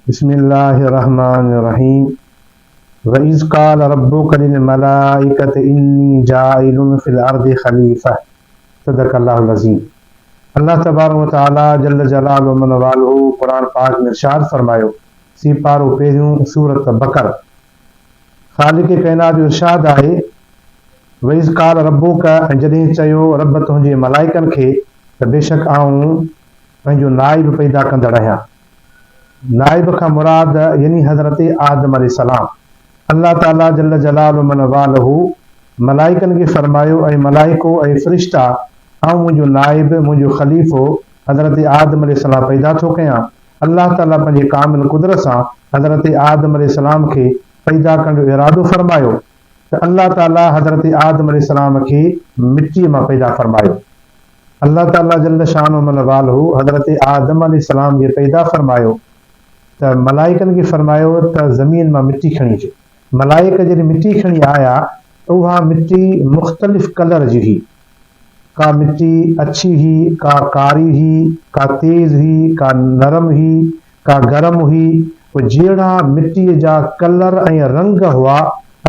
बिस्मिल्लाहिर्रहमानिर्रहीम। वइज़ क़ाल रब्बुका लिल मलाइकति इन्नी जाइलुन फिल अर्दि खलीफा। सदक़ल्लाहुल अज़ीम। अल्लाह तबारक व तआला जल्ल जलालुहु व मनवालुहु कुरान पाक में इरशाद फरमायो, सी पारो पहिरियों सूरत बकर। ख़ालिक़ काइनात जो इरशाद आहे, वइज़ क़ाल रब्बुका, जॾहिं चयो रब तुंहिंजे मलाइकनि खे त बेशक आऊं पंहिंजो नाइब पैदा कंदड़ आहियां। नाइब का मुराद यानी हज़रत आदम अलैहिस्सलाम। अल्लाह ताला जल्ल जलालुहु व मनवालुहु मलाइकनि खे फरमायो, ऐं मलाइको ऐं फ़रिश्ता, आऊं मुंहिंजो नाइब मुंहिंजो ख़लीफ़ो हज़रत आदम अलैहिस्सलाम पैदा थो कयां। अल्लाह ताला पंहिंजे कामिल कुदरत सां हज़रत आदम अलैहिस्सलाम खे पैदा करण जो इरादो फरमायो त अल्लाह ताला हज़रत आदम अलैहिस्सलाम खे मिटीअ मां पैदा फरमायो। अल्लाह ताला जल्ल शान व मनवालुहु हज़रत आदम अलैहिस्सलाम खे पैदा फरमायो त मलाइकनि खे फरमायो त ज़मीन मां मिटी खणी अचे। मलाइक जॾहिं मिटी खणी आया त उहा मिटी मुख़्तलिफ़ कलर जी हुई। का मिटी अच्छी हुई, का कारी हुई, का तेज़ हुई, का नरम हुई, का गरम हुई। पोइ जहिड़ा मिटीअ जा कलर ऐं रंग हुआ,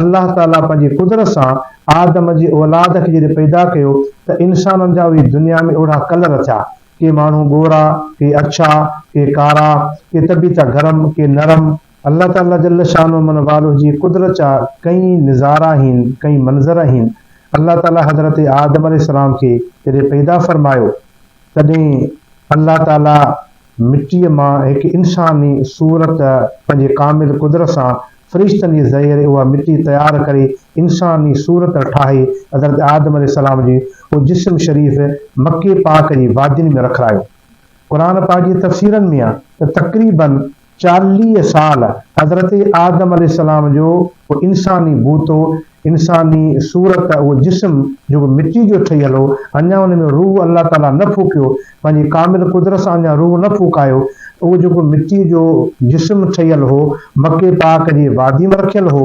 अल्लाह ताला पंहिंजी कुदरत सां आदम जी औलाद खे जॾहिं पैदा कयो त इंसाननि जा उहे दुनिया में ओड़ा कलर थिया। के माण्हू गोरा, के अछा, के कारा, के तबीता गरम, के नरम। अल्लाह ताला जल्ल शानो मन वालो जी कुदरत जा कई नज़ारा आहिनि, कई मंज़र आहिनि। अल्लाह ताला हज़रत आदम अलैहिस्सलाम खे जॾहिं पैदा फरमायो तॾहिं अल्लाह ताला मिटीअ मां हिकु इंसानी सूरत पंहिंजे कामिल कुदरत सां फ़रिश्तनि जे ज़रिए उहा मिटी तयारु करे इंसानी सूरत ठाहे हज़रत आदम अलैहिस्सलाम जी उहो जिस्म शरीफ़ मके पाक जी वादियुनि में रखायो। क़ुरान पाक जी तफ़सीरनि में आहे त तक़रीबन 40 साल हज़रत आदम अलैहिस्सलाम जो उहो इंसानी बूतो, इंसानी सूरत, उहो जिस्म जेको मिटी जो ठहियल हो, अञा उन में रूह अल्लाह ताला न फूकियो, पंहिंजी कामिल कुदरत सां अञा रूह न फूकायो। उहो जेको मिटी जो जिस्म ठहियल हो मके पाक जी वादी में रखियल हो,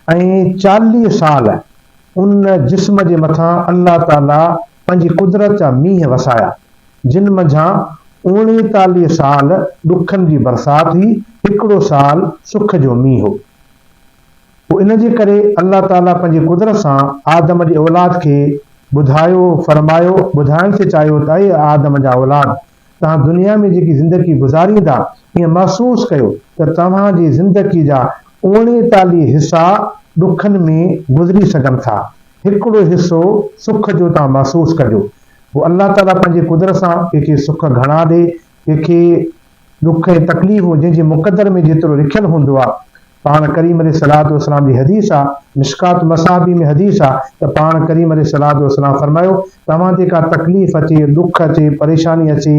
ऐं 40 साल उन जिस्म जे मथां अल्लाह ताला पंहिंजी कुदरत जा मींहं वसाया, जिन मंझां 39 साल ॾुखनि जी बरसाति हुई, हिकिड़ो साल सुख जो मींहुं हो। पोइ इन जे करे अल्लाह ताला पंहिंजी कुदरत सां आदम जी औलाद खे ॿुधायो, फरमायो, ॿुधाइण खे चाहियो त ऐं आदम जा औलाद, तव्हां दुनिया में जेकी ज़िंदगी गुज़ारींदा, ईअं महसूसु कयो त तव्हांजी ज़िंदगी जा 39 हिसा ॾुखनि में गुज़री सघनि था, हिकिड़ो हिसो सुख जो तव्हां महसूसु कजो। पोइ अल्लाह ताला पंहिंजी कुदरत सां कंहिंखे सुख घणा ॾे, कंहिंखे ॾुख ऐं तकलीफ़ जंहिंजे मुक़दर में जेतिरो लिखियलु हूंदो आहे। पाण करीम अलैहिस्सलातु वस्सलाम जी हदीस आहे, मिशकात मसाबी में हदीस आहे त पाण करीम अलैहिस्सलातु वस्सलाम फरमायो, तव्हां ते का तकलीफ़ अचे, ॾुख अचे, परेशानी अचे,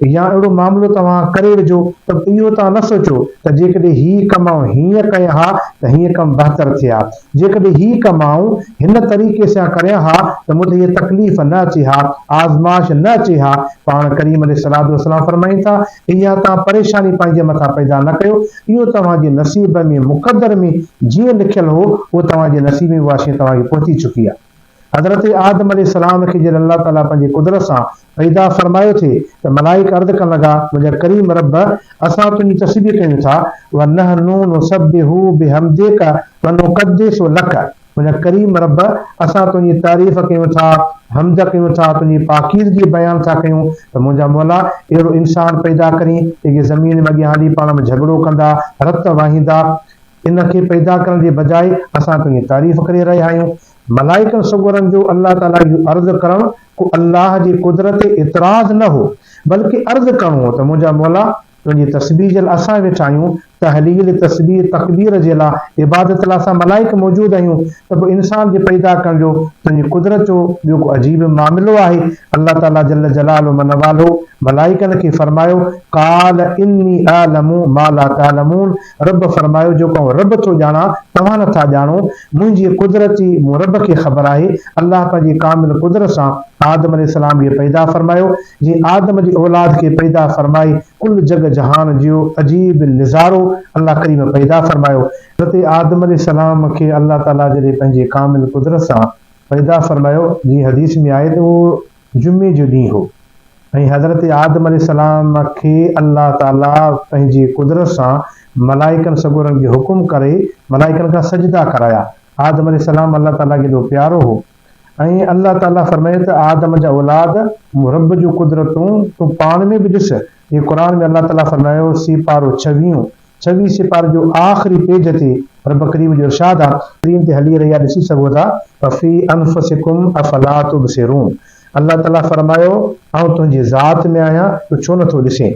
या अहिड़ो मामिलो तव्हां करे विझो त इहो तव्हां न सोचो त जेकॾहिं हीअ कमु आऊं हीअं कया हा त हीअं कमु बहितर थिए हा, जेकॾहिं हीअ कमु आऊं हिन तरीक़े सां करियां हा त मूंखे हीअ तकलीफ़ न अचे हा, आज़माइश न अचे हा। पाण करीम अलैहिस्सलातु वस्सलाम फरमाइनि था, इहा तव्हां परेशानी पंहिंजे मथां पैदा न कयो, इहो तव्हांजे नसीब में, मुक़दर में जीअं लिखियल हो उहो तव्हांजे नसीब में उहा शइ तव्हांखे पहुची चुकी आहे। हज़रत आदम अलैहिस्सलाम खे जॾहिं अल्लाह ताला पंहिंजी कुदरत सां पैदा फरमायो थिए त मलाइका अर्ज़ करण लॻा, मुंहिंजा करीम रब, असां तुंहिंजी तस्बीह कयूं था, वनहनु नुसब्बिहु बिहम्दिका वनुक़द्दिसु लक। मुंहिंजा करीम रब, असां तुंहिंजी तारीफ़ कयूं था, हमद कयूं था, तुंहिंजी पाकीज़गी बयान था कयूं त मुंहिंजा मौला अहिड़ो इंसान पैदा करी जेके ज़मीन में अॻियां हली पाण में झगड़ो कंदा, रत वाहींदा, इन खे पैदा करण जे बजाए असां तुंहिंजी तारीफ़ करे रहिया आहियूं। मलाइकनि सुगरनि जो अल्लाह ताला जो अर्ज़ करणु को अल्लाह जी कुदरत ते इतराज़ न हो, बल्कि अर्ज़ करणो हो त मुंहिंजा मौला तुंहिंजी तस्बीह जे लाइ असां वेठा आहियूं, तहलील, तस्बीह, तकबीर जे लाइ, इबादत लाइ असां मलाइक मौजूदु आहियूं। त पोइ इंसान जे पैदा करण जो तुंहिंजी कुदरत जो ॿियो को अजीब मामिलो आहे। अल्लाह ताला जल्ल जलालुहु मन वालो मलाइकनि खे फरमायो, काल इन्नी आलमु मा ला तालमून। रब फरमायो, जेको रब थो ॼाणा तव्हां नथा ॼाणो, मुंहिंजी कुदरत जी मूं रब खे ख़बर आहे। अल्लाह पंहिंजी कामिल कुदरत सां आदम अलैहिस्सलाम खे पैदा फरमायो, जीअं आदम जी औलाद खे पैदा फरमाई, कुल जग जहान जो अजीब निज़ारो अल्लाह करीम पैदा फरमायो। हज़रत आदम अलैहिस्सलाम खे अल्लाह ताला जॾहिं पंहिंजे कामिल कुदरत सां पैदा फरमायो, जीअं हदीस में आहे त उहो जुमे जो ॾींहुं हो। ऐं हज़रत आदम अलैहिस्सलाम खे अल्लाह ताला पंहिंजी कुदरत सां मलाइकनि सगोरनि खे हुकुम करे मलाइकनि खां सजदा कराया। आदम अलैहिस्सलाम अल्लाह ताला खे एॾो प्यारो हो ऐं अल्लाह ताला फरमाए त आदम जा औलाद रब जूं कुदरतूं तूं पाण में बि ॾिस। ये क़ुर में अल्लाह ताला फरमायो सीपारो 26 सिपारे जो आख़िरी पेज ते रब करीम जो इरशाद आहे, स्क्रीन ते हली रही आहे, ॾिसी सघो था। फफ़ी अनफुसिकुम अफला तुबसिरून। अल्लाह ताला फरमायो आउं तुंहिंजी ज़ात में आहियां, तूं छो नथो ॾिसे।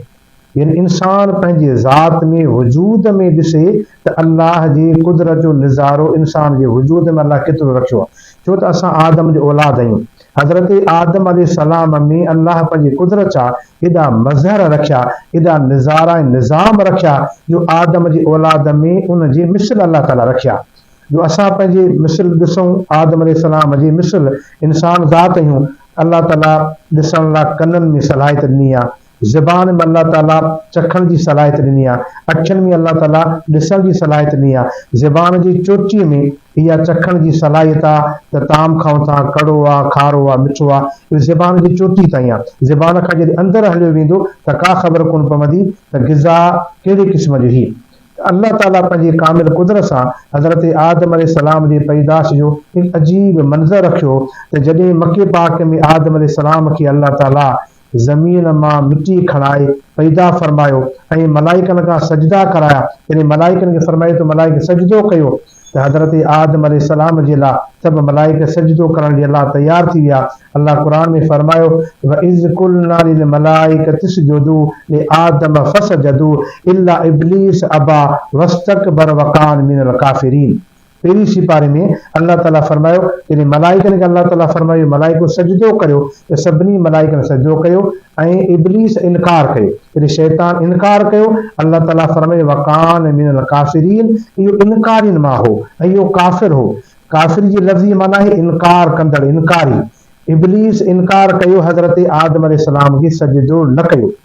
यानी इंसान पंहिंजी ज़ात में वजूद में ॾिसे त अल्लाह जी कुदरत जो नज़ारो इंसान जे वजूद में अल्लाह केतिरो रखियो आहे। छो त असां आदम जो औलाद आहियूं। हज़रत आदम अलैहिस्सलाम में अल्लाह पंहिंजी कुदरत जा एॾा मज़हर रखिया, एॾा नज़ारा ऐं निज़ाम रखिया जो आदम जी औलाद में उन जी मिसल अल्लाह ताला रखिया। जो असां पंहिंजी मिसल ॾिसूं आदम अलैहिस्सलाम जी मिसल इंसान ज़ात आहियूं। अल्लाह ताला ॾिसण लाइ कननि में सलाहियत ॾिनी आहे, ज़बान में अल्लाह ताला चखण जी सलाहियत ॾिनी आहे, अखियुनि में अल्लाह ताला ॾिसण जी सलाहियत ॾिनी आहे, ज़बान जी चोचीअ में इहा चखण जी सलाहियत आहे त ताम खाऊं था, कड़ो आहे, खारो आहे, मिठो आहे, इहो ज़बान जी चोटी ताईं आहे। ज़बान खां जॾहिं अंदरि हलियो वेंदो त का ख़बर कोन पवंदी त ग़िज़ा कहिड़े क़िस्म जो ही। अल्लाह ताला पंहिंजी कामिल कुदरत सां हज़रत आदम अलैहिस्सलाम जी पैदाश जो हिकु अजीब मंज़र रखियो त जॾहिं मके पाक में आदम अलैहिस्सलाम खे अल्लाह ताला ज़मीन मां मिटी खणाए पैदा फरमायो ऐं मलाइकनि खां सजदा कराया। जॾहिं मलाइकनि खे फरमायो त मलाइक सजदो कयो त हज़रत आदम अलैहिस्सलाम जे लाइ सभु मलाइक सजदो करण जे लाइ तयार थी विया। अल्लाह क़ुर में फरमायो वइज़ कुलना लिल मलाइकति इसजुदू लिआदम फसजदू इल्ला इब्लीस अबा वस्तकबर वकान मिनल काफिरीन। पहिरीं सिपारे में अल्लाह ताला फरमायो जॾहिं मलाइकनि खे अल्लाह ताला फरमायो मलाइको सजदो करियो त सभिनी मलाइकनि सजदो कयो ऐं इब्लीस इनकार कयो। जॾहिं शैतान इनकार कयो अल्लाह ताला फरमायो वकान मिनल काफिरीन, इहो इनकारिन मां हो ऐं इहो काफ़िर हो। काफ़िर जी लफ़्ज़ी माना आहे इनकार कंदड़, इनकारी। इब्लीस इनकार कयो, हज़रत आदम अलैहिस्सलाम खे सजदो न कयो।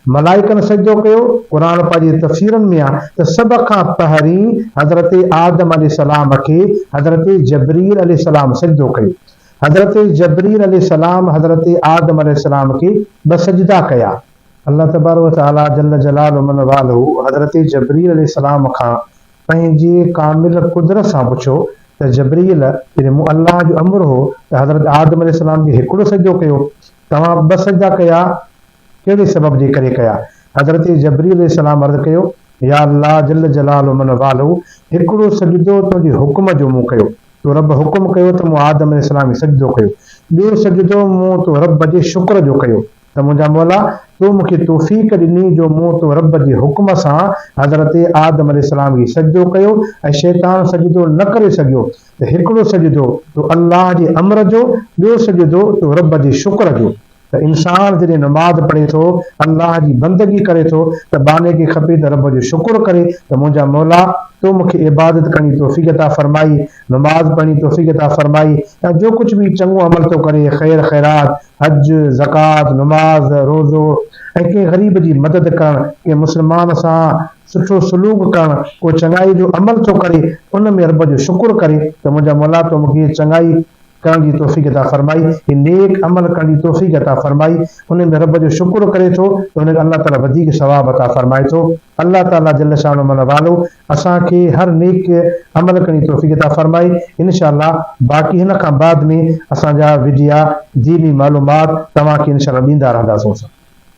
मलाइकनि सजदो कयो। क़ुर पंहिंजी तफ़सीरनि में आहे त सभ खां पहिरीं हज़रत आदम अलैहिस्सलाम खे हज़रत जबरील अलैहिस्सलाम सजदो कयो। हज़रत जबरील अलैहिस्सलाम हज़रत आदम अलैहिस्सलाम खे ॿ सजदा कया। अल्लाह तबारक व तआला जल्ल जलालुहु मन वालहु हज़रत जबरील अलैहिस्सलाम खां पंहिंजे कामिल कुदरत सां पुछो त जबरील जॾहिं मूं अल्लाह जो अमर हो त हज़रत आदम अलैहिस्सलाम खे हिकिड़ो सजदो कयो, तव्हां ॿ सजदा कया, कहिड़े सबब जे करे कया। हज़रत जबरील अलैहिस्सलाम अर्ज़ कयो या अल्लाह जल्ल जलालुहु मन वालहु हिकिड़ो सजदो तुंहिंजे हुकुम जो मूं कयो, तो रब हुकुम कयो त मूं आदम अलैहिस्सलाम खे सजदो कयो। ॿियो सजदो मूं तो रब जे शुक्र जो कयो त मुंहिंजा मौला तो मूंखे तौफ़ीक़ ॾिनी जो मूं तो रब जे हुकुम सां हज़रत आदम अलैहिस्सलाम खे सजदो कयो ऐं शैतान सजदो न करे सघियो। त हिकिड़ो सजदो तो अल्लाह जे अमर जो, ॿियो सजदो तो रब जे शुक्र जो। त इंसान जॾहिं नमाज़ पढ़े थो, अल्लाह जी बंदगी करे थो त बाने खे खपे त रब जो शुक्र करे त मुंहिंजा मौला तो मूंखे इबादत करणी तौफ़ीक़ अता फरमाई, नमाज़ पढ़णी तौफ़ीक़ अता फरमाई, ऐं जो कुझु बि चङो अमल थो करे, ख़ैर ख़ैरात, हज, ज़कात, नमाज़, रोज़ो ऐं कंहिं ग़रीब जी मदद करणु, कंहिं मुस्लमान सां सुठो सलूक करणु, को चङाई जो अमल थो करे उन में रब जो शुक्र करे त मुंहिंजा मौला तो मूंखे चङाई करण जी तौफ़ीक़ अता फरमाई, ही नेक अमल करण जी तौफ़ीक़ अता फरमाई। उन में रब जो शुक्र करे थो त उनखे अल्लाह ताला वधीक सवाब अता फरमाए थो। अल्लाह ताला जल्ल शानो मन वालो असांखे हर नेक अमल करण जी तौफ़ीक़ अता फरमाई। इंशाअल्लाह बाक़ी हिन खां बाद में असांजा विडिया दीनी मालूमात तव्हांखे इंशाअल्लाह ॾींदा रहंदासूं।